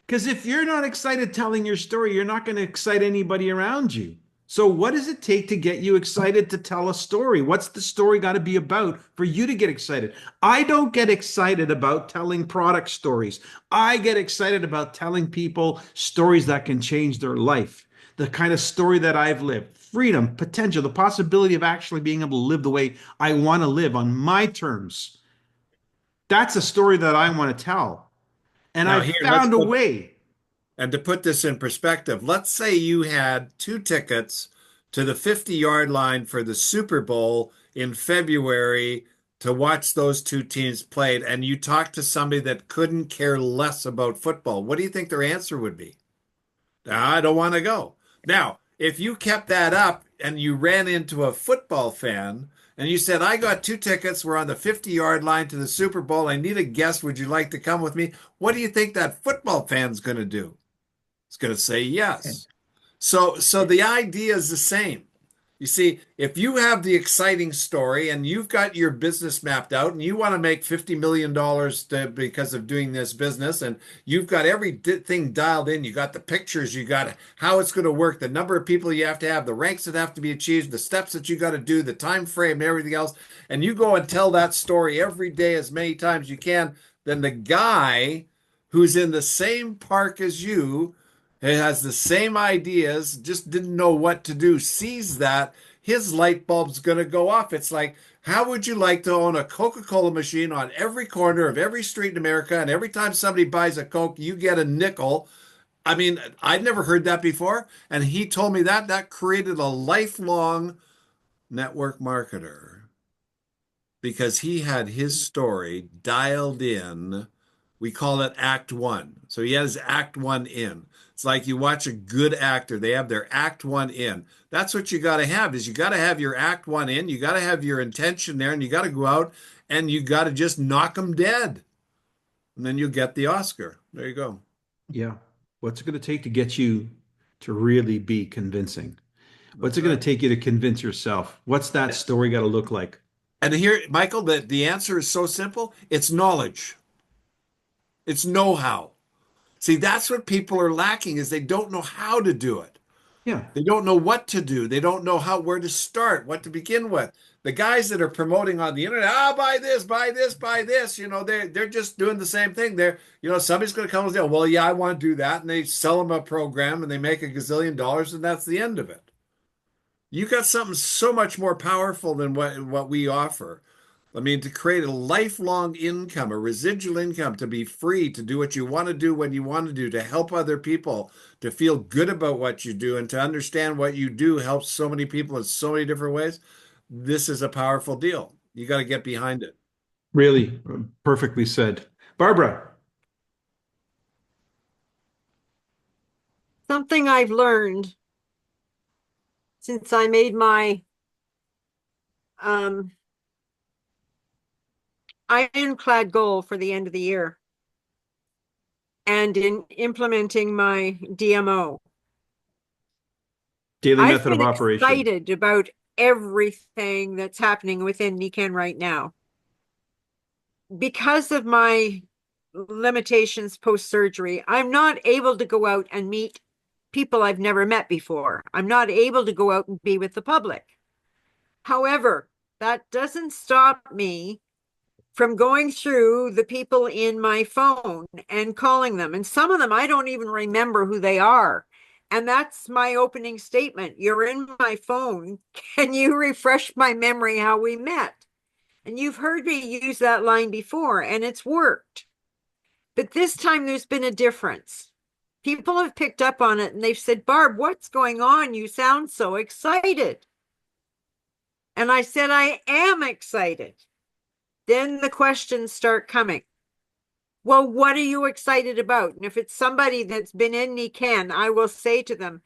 Because if you're not excited telling your story, you're not going to excite anybody around you. So what does it take to get you excited to tell a story? What's the story got to be about for you to get excited? I don't get excited about telling product stories. I get excited about telling people stories that can change their life. The kind of story that I've lived, freedom, potential, the possibility of actually being able to live the way I want to live on my terms. That's a story that I want to tell. And Now, I've here, let's found a way. And to put this in perspective, let's say you had 2 tickets to the 50-yard line for the Super Bowl in February to watch those two teams played, and you talked to somebody that couldn't care less about football. What do you think their answer would be? I don't want to go. Now, if you kept that up and you ran into a football fan and you said, I got 2 tickets, we're on the 50-yard line to the Super Bowl, I need a guest, would you like to come with me? What do you think that football fan's going to do? It's going to say yes. So the idea is the same. You see, if you have the exciting story and you've got your business mapped out and you want to make $50 million because of doing this business and you've got everything dialed in, you got the pictures, you got how it's going to work, the number of people you have to have, the ranks that have to be achieved, the steps that you got to do, the time frame, everything else, and you go and tell that story every day as many times as you can, then the guy who's in the same park as you, it has the same ideas, just didn't know what to do, sees that, his light bulb's going to go off. It's like, how would you like to own a Coca-Cola machine on every corner of every street in America, and every time somebody buys a Coke, you get a nickel? I mean, I'd never heard that before, and he told me that created a lifelong network marketer because he had his story dialed in. We call it Act One. So he has Act One in. It's like you watch a good actor, they have their Act One in. That's what you got to have, is you got to have your Act One in, you got to have your intention there, and you got to go out and you got to just knock them dead. And then you'll get the Oscar. There you go. Yeah. What's it going to take to get you to really be convincing? What's it going to take you to convince yourself? What's that story got to look like? And here, Michael, the answer is so simple. It's knowledge. It's know-how. See, that's what people are lacking, is they don't know how to do it. Yeah. They don't know what to do. They don't know where to start, what to begin with. The guys that are promoting on the internet, buy this, buy this, buy this, they're just doing the same thing. Somebody's going to come and say, well, yeah, I want to do that. And they sell them a program and they make a gazillion dollars and that's the end of it. You got something so much more powerful than what we offer. I mean, to create a lifelong income, a residual income, to be free, to do what you want to do when you want to do, to help other people, to feel good about what you do, and to understand what you do helps so many people in so many different ways. This is a powerful deal. You got to get behind it. Really perfectly said. Barbara. Something I've learned since I made my ironclad goal for the end of the year and in implementing my DMO. Daily I've method of been operation. excited about everything that's happening within NICAN right now. Because of my limitations post-surgery, I'm not able to go out and meet people I've never met before. I'm not able to go out and be with the public. However, that doesn't stop me from going through the people in my phone and calling them. And some of them, I don't even remember who they are. And that's my opening statement. You're in my phone. Can you refresh my memory how we met? And you've heard me use that line before, and it's worked. But this time there's been a difference. People have picked up on it and they've said, Barb, what's going on? You sound so excited. And I said, I am excited. Then the questions start coming. Well, what are you excited about? And if it's somebody that's been in NICAN, I will say to them,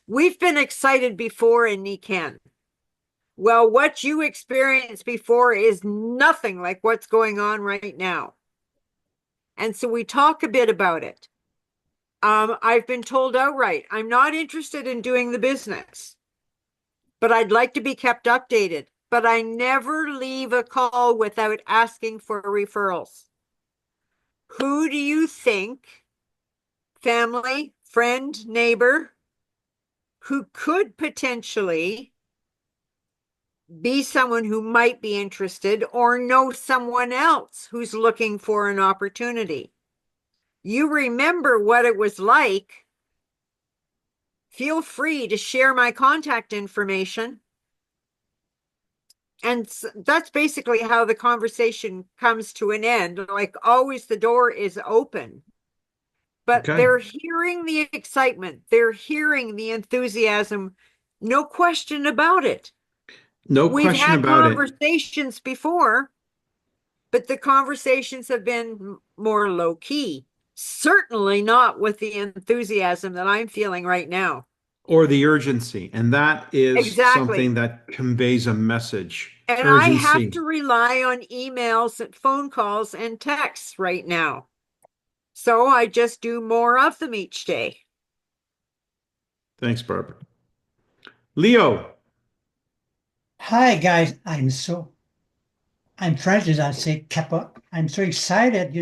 we've been excited before in NICAN. Well, what you experienced before is nothing like what's going on right now. And so we talk a bit about it. I've been told outright, I'm not interested in doing the business, but I'd like to be kept updated. But I never leave a call without asking for referrals. Who do you think, family, friend, neighbor, who could potentially be someone who might be interested or know someone else who's looking for an opportunity? You remember what it was like. Feel free to share my contact information. And that's basically how the conversation comes to an end. Like always, the door is open. But Okay. they're hearing the excitement. They're hearing the enthusiasm. No question about it. No We've question had about it. conversations before, but the conversations have been more low key. Certainly not with the enthusiasm that I'm feeling right now. Or the urgency. And that is Exactly. something that conveys a message. And Urgency. I have to rely on emails and phone calls and texts right now. So I just do more of them each day. Thanks, Barbara. Leo. Hi guys, I'm French as I say kappa. I'm so excited,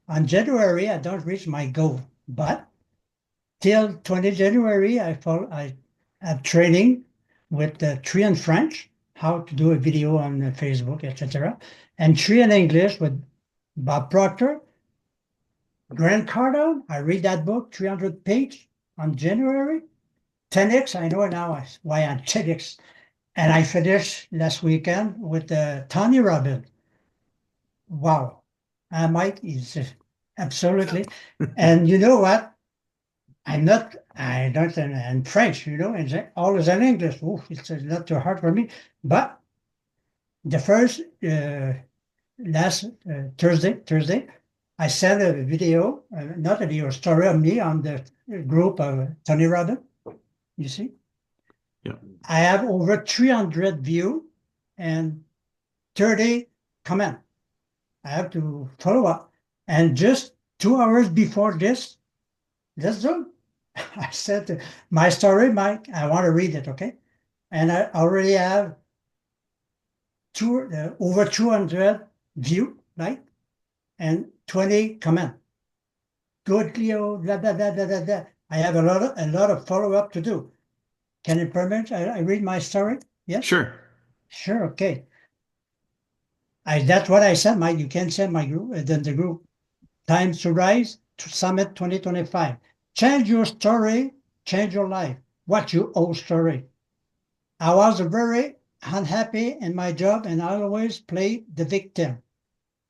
On January I don't reach my goal, but till 20 January I have training with 3 in French, how to do a video on Facebook, etc. And 3 in English with Bob Proctor, Grant Cardone. I read that book, 300 pages on January. 10x, I know now why I'm 10x. And I finished last weekend with Tony Robbins. Wow. Mike is absolutely. And you know what? I don't in French, and always in English. Oof, it's not too hard for me. But the first, last Thursday, I sent a video, not a video, story of me on the group of Tony Robbins. You see? Yeah. I have over 300 views and 30 comments. I have to follow up. And just 2 hours before this, let's do. I said my story, Mike, I want to read it, okay? And I already have over 200 views, right? And 20 comments. Good, Leo, blah, blah, blah, blah, blah, blah. I have a lot of follow-up to do. Can you permit I read my story? Yes? Sure. Sure, okay. That's what I said, Mike. You can send my group, then the group. Time to Rise to Summit 2025. Change your story, change your life. What's your old story? I was very unhappy in my job and I always played the victim.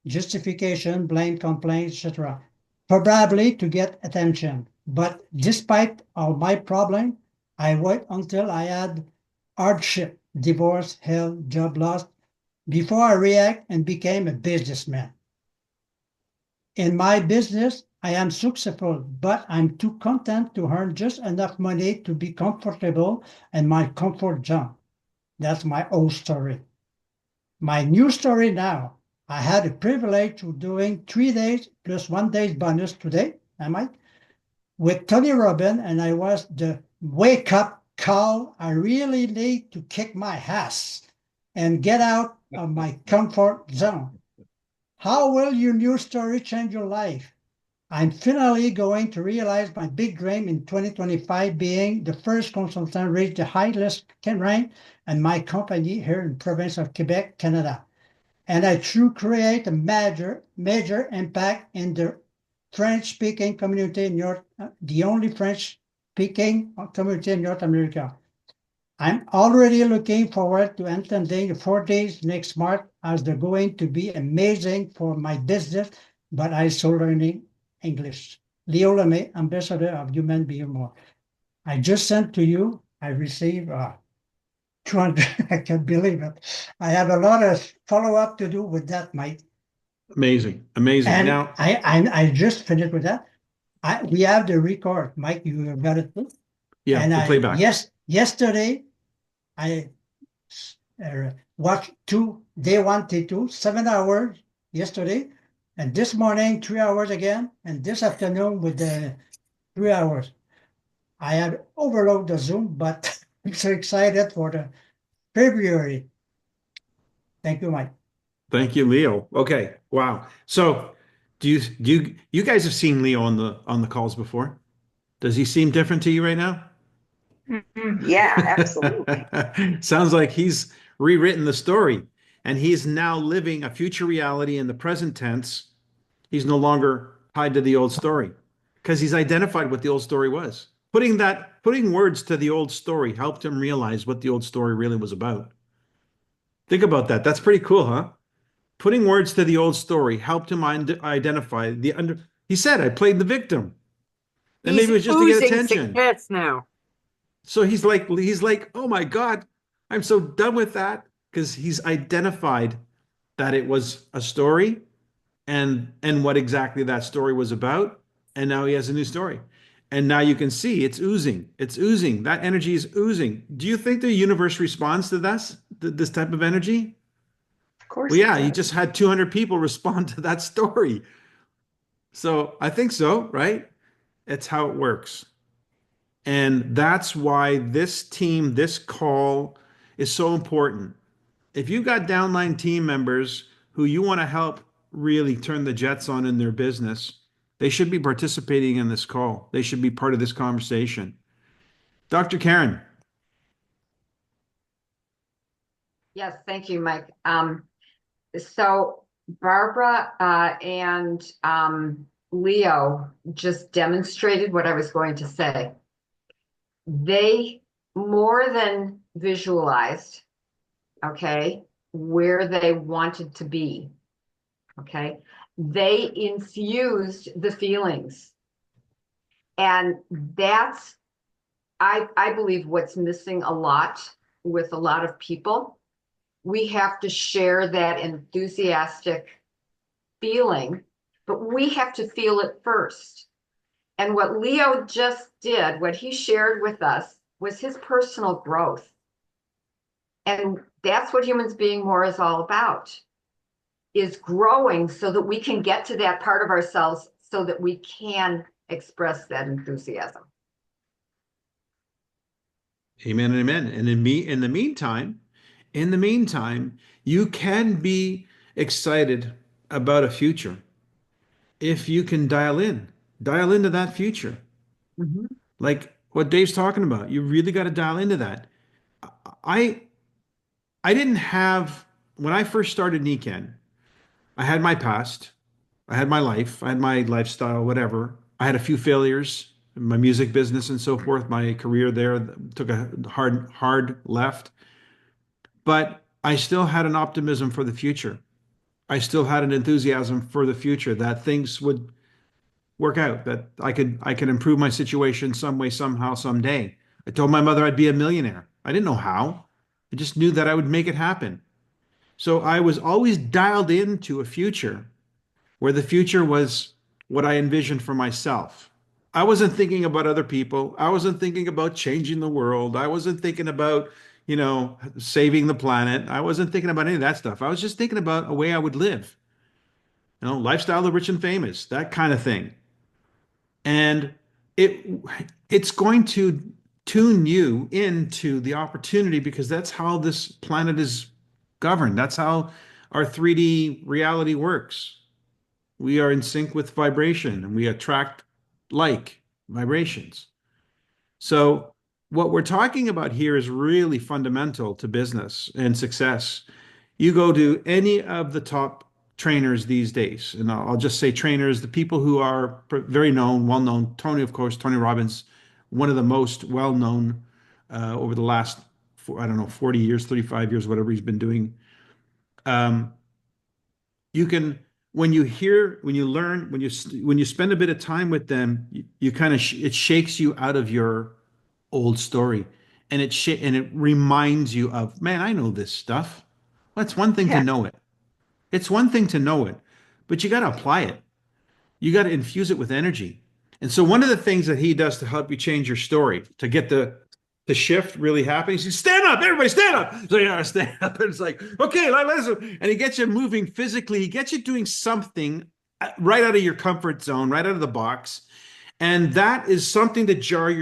Justification, blame, complaint, etc. Probably to get attention. But despite all my problem, I wait until I had hardship, divorce, health, job loss, before I react and became a businessman. In my business, I am successful, but I'm too content to earn just enough money to be comfortable in my comfort zone. That's my old story. My new story now, I had the privilege of doing 3 days plus 1 day's bonus today, with Tony Robbins, and I was the wake up call. I really need to kick my ass and get out of my comfort zone. How will your new story change your life? I'm finally going to realize my big dream in 2025, being the first consultant reach the highest rank in my company here in the province of Quebec, Canada. And I should create a major impact in the French-speaking community in the only French-speaking community in North America. I'm already looking forward to attending the 4 days next March, as they're going to be amazing for my business, but also learning English. Leo Lemay, Ambassador of Human Being More. I just sent to you, I received 200, I can't believe it. I have a lot of follow-up to do with that, Mike. Amazing. Amazing. And Now, I just finished with that. We have the record, Mike, you got it too? yeah, And the playback. yesterday, I watched day 1, day 2, 7 hours yesterday, and this morning 3 hours again, and this afternoon with the 3 hours. I have overloaded the Zoom, but I'm so excited for the February. Thank you, Mike. Thank you, Leo. Okay. Wow. So do you guys have seen Leo on the calls before? Does he seem different to you right now? Yeah, absolutely. Sounds like he's rewritten the story and he's now living a future reality in the present tense. He's no longer tied to the old story because he's identified what the old story was. Putting words to the old story helped him realize what the old story really was about. Think about that. That's pretty cool, huh? Putting words to the old story helped him identify he said, I played the victim. And maybe it was just to get oozing attention. success now. So he's like, oh my God, I'm so done with that, because he's identified that it was a story and what exactly that story was about. And now he has a new story. And now you can see it's oozing. It's oozing. That energy is oozing. Do you think the universe responds to this type of energy? Of course. Well, yeah, it you does. just had 200 people respond to that story. So I think so, right? It's how it works. And that's why this team, this call is so important. If you've got downline team members who you want to help really turn the jets on in their business, they should be participating in this call. They should be part of this conversation. Dr. Karen. Yes, thank you, Mike. So Barbara and Leo just demonstrated what I was going to say. They more than visualized, okay, where they wanted to be, okay? They infused the feelings. And that's, I believe, what's missing a lot with a lot of people. We have to share that enthusiastic feeling, but we have to feel it first. And what Leo just did, what he shared with us, was his personal growth. And that's what Humans Being More is all about, is growing so that we can get to that part of ourselves so that we can express that enthusiasm. Amen and amen. And in the meantime, you can be excited about a future if you can dial into that future. Mm-hmm. Like what Dave's talking about. You really got to dial into that. I I didn't have when I first started Nikan, I had my past, I had my life, I had my lifestyle, whatever. I had a few failures in my music business and so forth. My career there took a hard left, but I still had an optimism for the future. I still had an enthusiasm for the future that things would work out, that I could improve my situation some way, somehow, someday. I told my mother I'd be a millionaire. I didn't know how. I just knew that I would make it happen. So I was always dialed into a future where the future was what I envisioned for myself. I wasn't thinking about other people. I wasn't thinking about changing the world. I wasn't thinking about, saving the planet. I wasn't thinking about any of that stuff. I was just thinking about a way I would live, lifestyle of the rich and famous, that kind of thing. And it it's going to tune you into the opportunity because that's how this planet is governed. That's how our 3D reality works. We are in sync with vibration and we attract like vibrations. So what we're talking about here is really fundamental to business and success. You go to any of the top trainers these days, and I'll just say trainers, the people who are very known, well known. Tony, of course, Tony Robbins, one of the most well known over the last, I don't know, 40 years, 35 years, whatever he's been doing. You can, when you hear, when you learn, when you spend a bit of time with them, you kind of it shakes you out of your old story, and it reminds you of, man, I know this stuff. Well, it's one thing to know it. It's one thing to know it, but you got to apply it. You got to infuse it with energy. And so one of the things that he does to help you change your story, to get the shift really happening, he says, stand up, everybody stand up. So yeah, stand up. And it's like, okay, listen. And he gets you moving physically. He gets you doing something right out of your comfort zone, right out of the box. And that is something to jar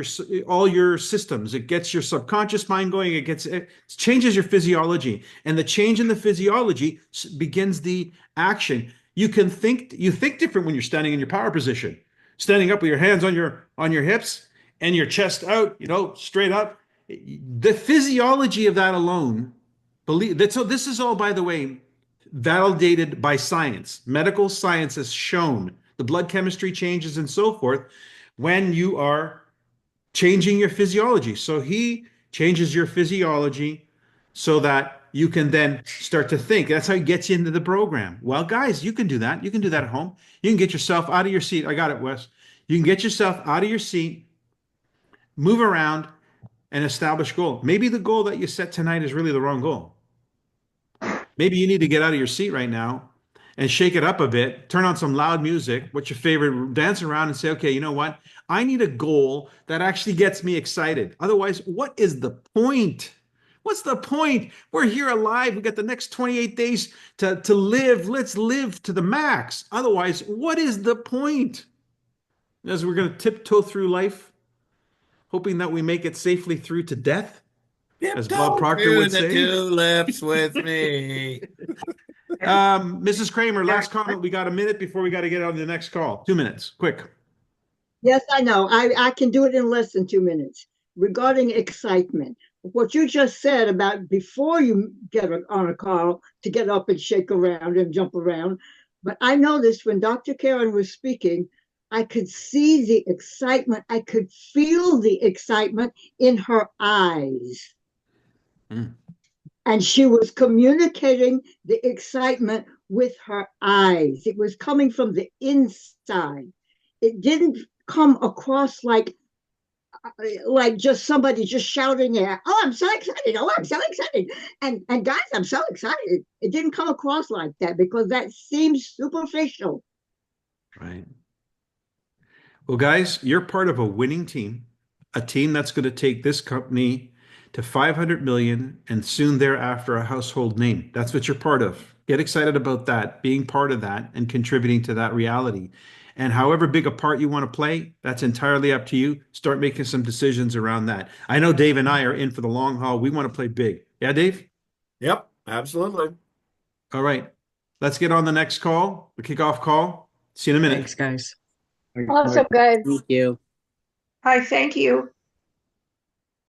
all your systems. It gets your subconscious mind going. It changes your physiology, and the change in the physiology begins the action. You think different when you're standing in your power position, standing up with your hands on your hips and your chest out, straight up. The physiology of that alone, so this is all, by the way, validated by science. Medical science has shown the blood chemistry changes and so forth when you are changing your physiology. So he changes your physiology so that you can then start to think. That's how he gets you into the program. Well, guys, you can do that. You can do that at home. You can get yourself out of your seat. I got it, Wes. You can get yourself out of your seat, move around, and establish goal. Maybe the goal that you set tonight is really the wrong goal. Maybe you need to get out of your seat right now and shake it up a bit, turn on some loud music, what's your favorite, dance around and say, okay, you know what? I need a goal that actually gets me excited. Otherwise, what is the point? What's the point? We're here alive. We got the next 28 days to live. Let's live to the max. Otherwise, what is the point? As we're going to tiptoe through life, hoping that we make it safely through to death, as Bob Proctor would say. Tulips with me. Mrs. Kramer, last comment. We got a minute before we got to get on the next call. 2 minutes, quick. Yes, I know. I can do it in less than 2 minutes. Regarding excitement, what you just said about before you get on a call to get up and shake around and jump around. But I noticed when Dr. Karen was speaking, I could see the excitement. I could feel the excitement in her eyes. Mm. And she was communicating the excitement with her eyes. It was coming from the inside. It didn't come across like just somebody just shouting at, oh, I'm so excited. Oh, I'm so excited. And guys, I'm so excited. It didn't come across like that because that seems superficial. Right. Well, guys, you're part of a winning team, a team that's going to take this company to 500 million and soon thereafter a household name. That's what you're part of. Get excited about that, being part of that and contributing to that reality. And however big a part you want to play, that's entirely up to you. Start making some decisions around that. I know Dave and I are in for the long haul. We want to play big. Yeah, Dave? Yep, absolutely. All right. Let's get on the next call, the kickoff call. See you in a minute. Thanks, guys. Awesome, guys. Thank you. Hi, thank you.